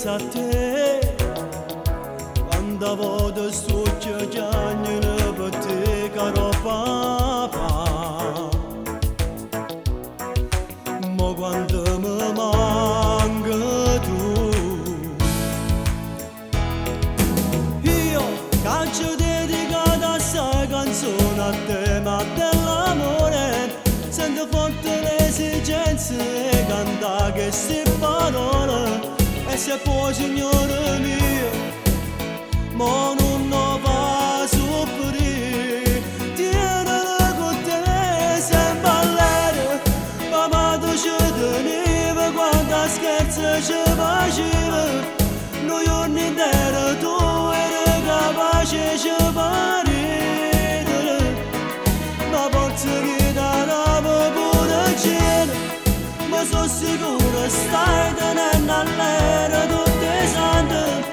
pensa a te, quando vedo sto chiacchierando per te, caro papà. Ma quando mi manca tu, io calcio dedicata a sta canzone a te, ma dell'amore sento forte l'esigenza di cantare queste parole. E se poi, signore mio, ma non va a soffrire, tienila con te sempre all'aria. Mamma tu ci teneva quando scherzo ci faceva, noi giorni interi tu eri capace ci fa ridere. Ma forza che darava pure cielo, ma sono sicuro stai tenendo all'aria tutti i santi.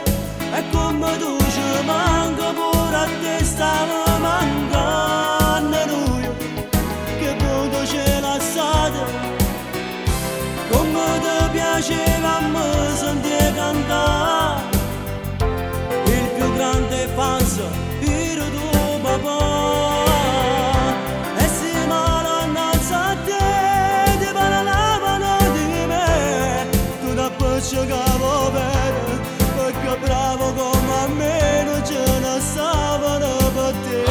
E come tu ci manca pure a te stava mancando noi, che voto ce lasciate, come ti piaceva a me sentire cantare. Il più grande fan era tuo papà, e se male innanzi a te ti parlavano di me, tu da poi giocavo bene, perché bravo come a me non ce ne stavano per te.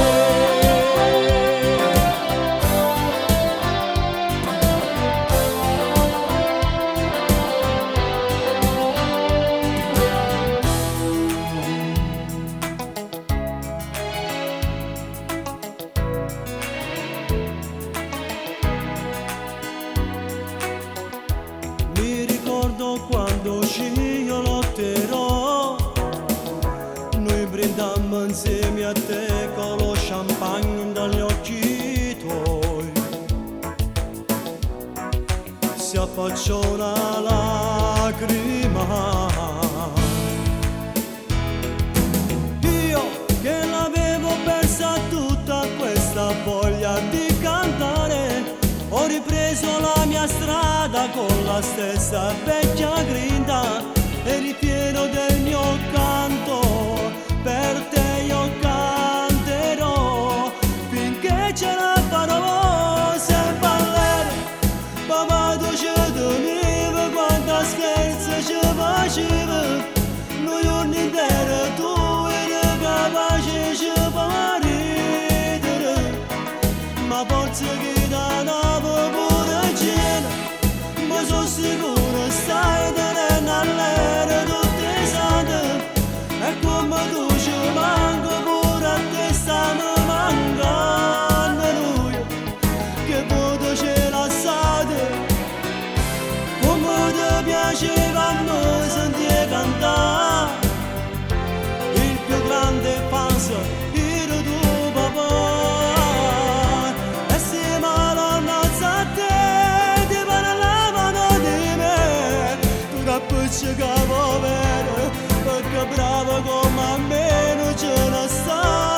Mi ricordo quando io lotterò, noi brindammo insieme a te con lo champagne dagli occhi tuoi. Si affacciò una lacrima, io che l'avevo persa tutta questa voglia di cantare, ho ripreso la mia strada con la stessa vecchia grinta, eri pieno del mio canto, per te io canterò, finché ce la farò sempre all'aria. Papà tu ci tenevi quando scherzo ci faceva, noi giorni interi tu eri capace ci fa ridere. Ma forza che danava pure cielo, ma sono sicuro stai tenendo all'aria tutti i santi. E come tu ci manca pure a te stiamo mancando noi, che voto ce lasciate, come ti piaceva a me sentire cantare. Il più grande fan era tuo papà, e se male innanzi a te ti parlavano di me, tu da poi giocavo bene, perché bravo come a me non ce ne sta.